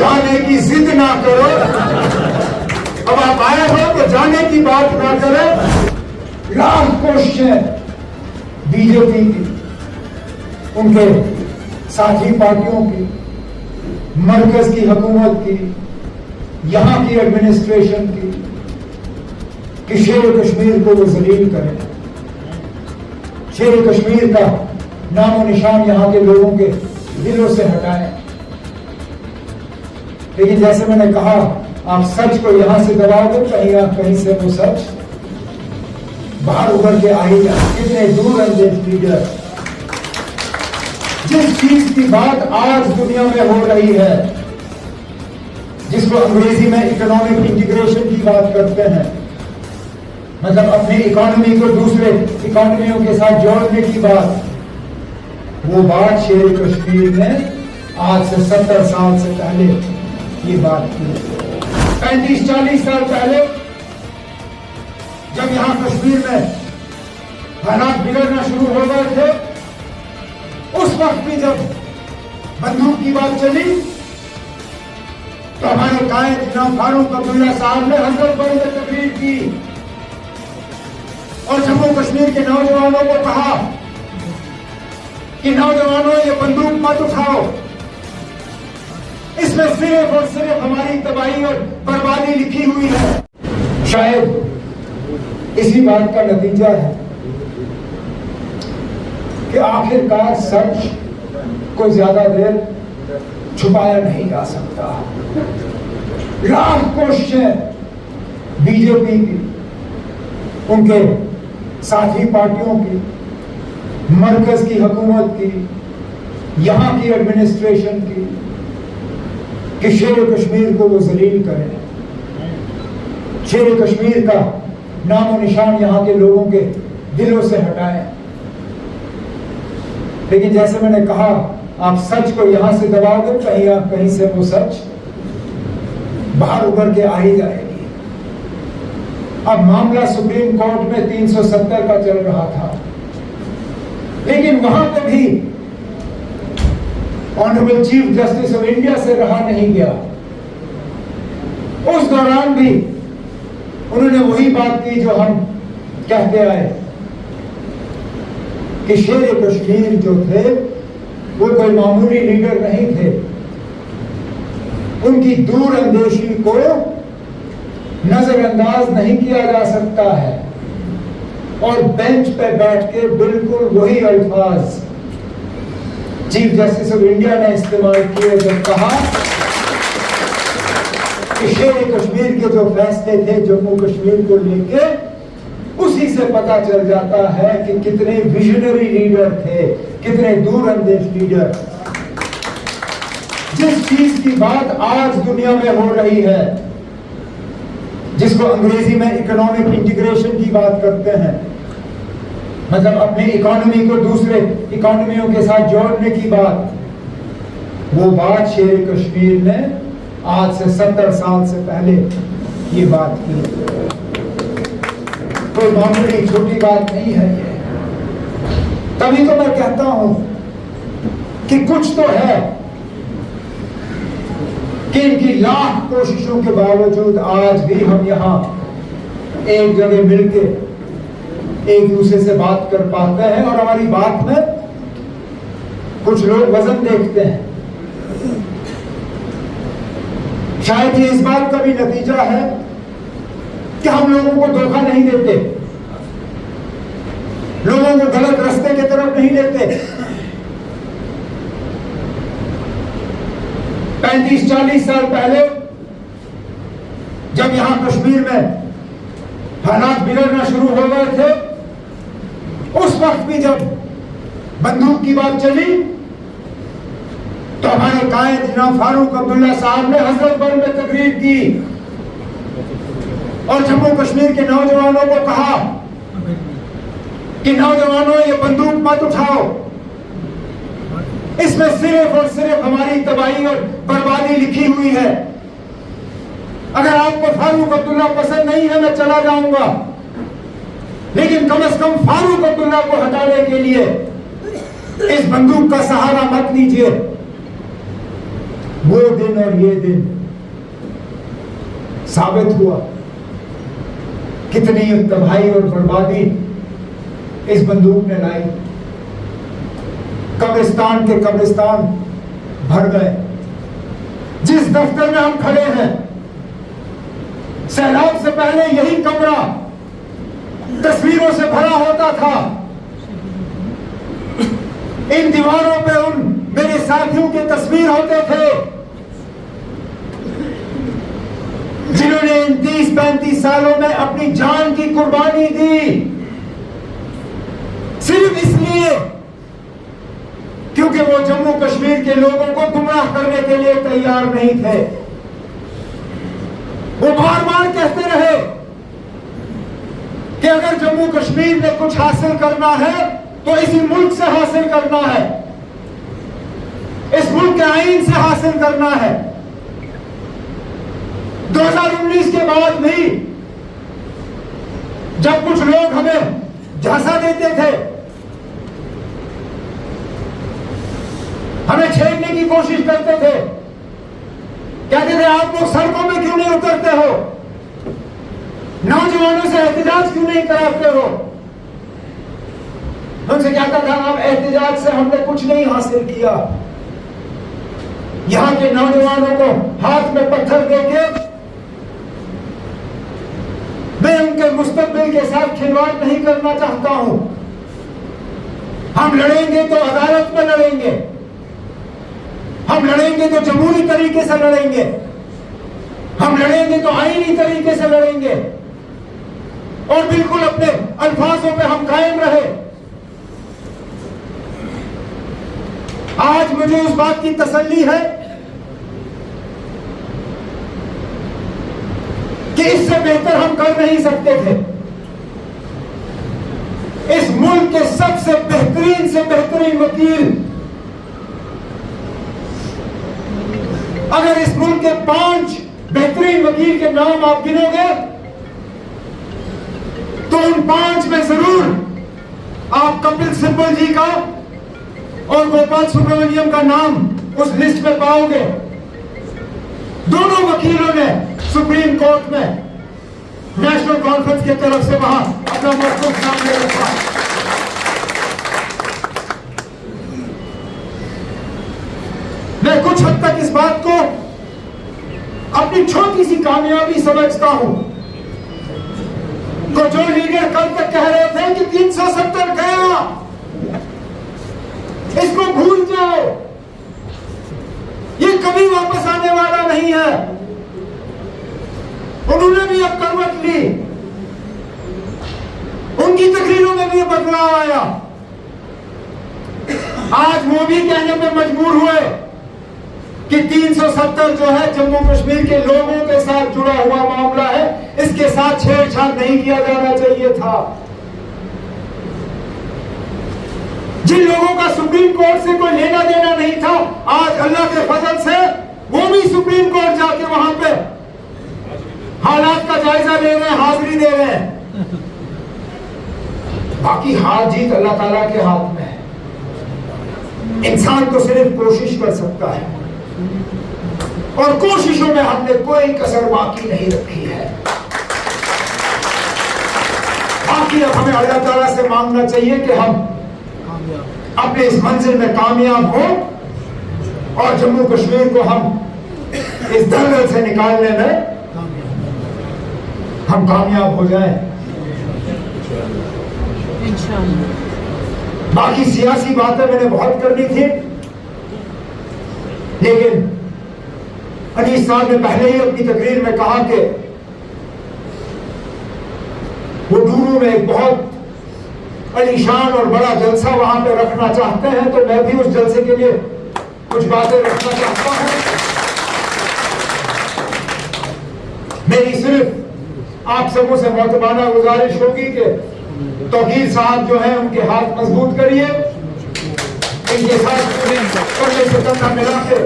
जाने की जिद ना करो। अब आप आए हो तो जाने की बात ना करें। लाख कोशिशें बीजेपी की, उनके साथी पार्टियों की, मरकज की हुकूमत की, यहां की एडमिनिस्ट्रेशन की, कि शेर कश्मीर को वो जलील करें, शेर कश्मीर का नामो निशान यहां के लोगों के दिलों से हटाएं। लेकिन जैसे मैंने कहा, आप सच को यहां से दबाओगे, कहीं से वो सच बाहर उभर के आ ही जाए। कितने दूर अंदेश लीडर, जिस चीज की बात आज दुनिया में हो रही है, जिसको अंग्रेजी में इकोनॉमिक इंटीग्रेशन की बात करते हैं, मतलब अपनी इकोनॉमी को दूसरे इकोनॉमियों के साथ जोड़ने की बात, वो बात शेर कश्मीर ने आज से 70 साल से पहले ये बात की। 35-40 साल पहले जब यहां कश्मीर में हालात बिगड़ना शुरू हो गए थे, उस वक्त भी जब बंदूक की बात चली तो हमारे कायद जनाब फारूक अब्दुल्ला साहब ने हजरत बल में तकरीर की और जम्मू कश्मीर के नौजवानों को कहा कि नौजवानों, ये बंदूक मत उठाओ, इसमें सिर्फ और सिर्फ हमारी तबाही और बर्बादी लिखी हुई है। शायद इसी बात का नतीजा है कि आखिरकार सच को ज्यादा देर छुपाया नहीं जा सकता। लाख कोशिशें बीजेपी की, उनके साथी पार्टियों की, मरकज की हुकूमत की, यहां की एडमिनिस्ट्रेशन की, कि शेर कश्मीर को वो जलील करें, शेर कश्मीर का नामो निशान यहां के लोगों के दिलों से हटाएं। लेकिन जैसे मैंने कहा, आप सच को यहां से दबाओगे, कहीं से वो सच बाहर उभर के आ ही जाएगी। अब मामला सुप्रीम कोर्ट में 370 का चल रहा था, लेकिन वहां पे भी honourable chief justice of India से रहा नहीं गया। उस दौरान भी उन्होंने वही बात की जो हम कहते आए कि शेर कश्मीर जो थे वो कोई मामूली लीडर नहीं थे। उनकी दूर अंदेशी को नजरअंदाज नहीं किया जा सकता है। और बेंच पे बैठ के बिल्कुल वही अल्फाज चीफ जस्टिस ऑफ इंडिया ने इस्तेमाल किए जब कहा कि शेर कश्मीर के जो फैसले थे जम्मू कश्मीर को लेके, उसी से पता चल जाता है कि कितने विजनरी लीडर थे, कितने दूर अंदेश लीडर। जिस चीज की बात आज दुनिया में हो रही है, जिसको अंग्रेजी में इकोनॉमिक इंटीग्रेशन की बात करते हैं, मतलब अपनी इकोनॉमी को दूसरे इकोनॉमियों के साथ जोड़ने की बात, वो बात शेर कश्मीर ने आज से 70 साल से पहले ये बात की। कोई मामूली छोटी बात नहीं है ये। तभी तो मैं कहता हूं कि कुछ तो है कि इनकी लाख कोशिशों के बावजूद आज भी हम यहां एक जगह मिलके एक दूसरे से बात कर पाते हैं। और हमारी बात में कुछ लोग वजन देखते हैं। शायद ये इस बात का भी नतीजा है कि हम लोगों को धोखा नहीं देते, लोगों को गलत रास्ते की तरफ नहीं लेते। 35-40 साल पहले जब यहां कश्मीर में हालात बिगड़ना शुरू हो गए थे, उस वक्त भी जब बंदूक की बात चली तो हमारे कायद जनाब फारूक अब्दुल्ला साहब ने हजरत बल में तकरीर की और जम्मू कश्मीर के नौजवानों को कहा कि नौजवानों, ये बंदूक मत उठाओ, इसमें सिर्फ और सिर्फ हमारी तबाही और बर्बादी लिखी हुई है। अगर आपको फारूक अब्दुल्ला पसंद नहीं है, मैं चला जाऊंगा, लेकिन कम से कम फारूक अब्दुल्ला को हटाने के लिए इस बंदूक का सहारा मत लीजिए। वो दिन और ये दिन साबित हुआ कितनी तबाही और बर्बादी इस बंदूक ने लाई। कब्रिस्तान के कब्रिस्तान भर गए। जिस दफ्तर में हम खड़े हैं, सैलाब से पहले यही कमरा तस्वीरों से भरा होता था। इन दीवारों पे उन मेरे साथियों की तस्वीर होते थे जिन्होंने इन 30-35 सालों में अपनी जान की कुर्बानी दी, सिर्फ इसलिए क्योंकि वो जम्मू कश्मीर के लोगों को गुमराह करने के लिए तैयार नहीं थे। वो बार बार कहते रहे कि अगर जम्मू कश्मीर में कुछ हासिल करना है तो इसी मुल्क से हासिल करना है, इस मुल्क के आईन से हासिल करना है। 2019 के बाद भी जब कुछ लोग हमें झांसा देते थे, हमें छेड़ने की कोशिश करते थे, कहते थे आप लोग सड़कों में क्यों नहीं उतरते हो, नौजवानों से एहतजाज क्यों नहीं कराते हो। उनसे कहता था आप एहतजाज से हमने कुछ नहीं हासिल किया। यहां के नौजवानों को हाथ में पत्थर देके मैं उनके मुस्तकबिल के साथ खिलवाड़ नहीं करना चाहता हूं। हम लड़ेंगे तो अदालत में लड़ेंगे, हम लड़ेंगे तो जमहूरी तरीके से लड़ेंगे, हम लड़ेंगे तो आईनी तरीके से लड़ेंगे और बिल्कुल अपने अल्फाजों पे हम कायम रहे। आज मुझे उस बात की तसल्ली है कि इससे बेहतर हम कर नहीं सकते थे। इस मुल्क के सबसे बेहतरीन से बेहतरीन वकील, अगर इस मुल्क के 5 बेहतरीन वकील के नाम आप गिनोगे तो उन 5 में जरूर आप कपिल सिब्बल जी का और गोपाल सुब्रमण्यम का नाम उस लिस्ट में पाओगे। दोनों वकीलों ने सुप्रीम कोर्ट में नेशनल कॉन्फ्रेंस की तरफ से वहां अपना मौक़िफ़ सामने रखा। मैं कुछ हद तक इस बात को अपनी छोटी सी कामयाबी समझता हूं। तो जो लीडर कल तक कह रहे थे कि 370 गया, इसको भूल जाओ, ये कभी वापस आने वाला नहीं है, उन्होंने भी अब करवट ली, उनकी तकरीरों में भी बदलाव आया। आज वो भी कहने पे मजबूर हुए कि 370 जो है जम्मू कश्मीर के लोगों के साथ जुड़ा हुआ मामला है, इसके साथ छेड़छाड़ नहीं किया जाना चाहिए था। जिन लोगों का सुप्रीम कोर्ट से कोई लेना देना नहीं था, आज अल्लाह के फजल से वो भी सुप्रीम कोर्ट जाके वहां पे हालात का जायजा ले रहे हैं, हाजिरी दे रहे हैं। बाकी हार जीत अल्लाह ताला के हाथ में है। इंसान तो सिर्फ कोशिश कर सकता है और कोशिशों में हमने कोई कसर बाकी नहीं रखी है। बाकी अब हमें अल्लाह ताला से मांगना चाहिए कि हम अपने इस मंजिल में कामयाब हो और जम्मू कश्मीर को हम इस दलदल से निकालने में हम कामयाब हो जाएं। बाकी सियासी बातें मैंने बहुत करनी थी, लेकिन अनीस साहब ने पहले ही अपनी तकरीर में कहा कि वो डूरू में एक बहुत अलीशान और बड़ा जलसा वहां पे रखना चाहते हैं, तो मैं भी उस जलसे के लिए कुछ बातें रखना चाहता हूं। मेरी सिर्फ आप सबों से मोहतबाना गुजारिश होगी कि तौकीर साहब जो हैं उनके हाथ मजबूत करिए, इनके साथ कंधे से कंधा मिला के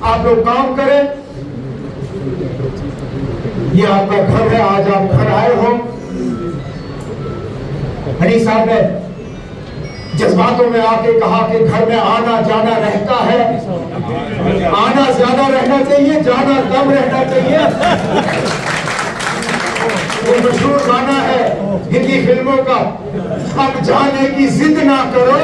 आप लोग काम करें। ये आपका घर है, आज आप घर आए हो। हनी साहब ने जज्बातों में आके कहा कि घर में आना जाना रहता है, आना ज्यादा रहना चाहिए, जाना कम रहना चाहिए। वो मशहूर गाना है हिंदी फिल्मों का, अब जाने की जिद ना करो।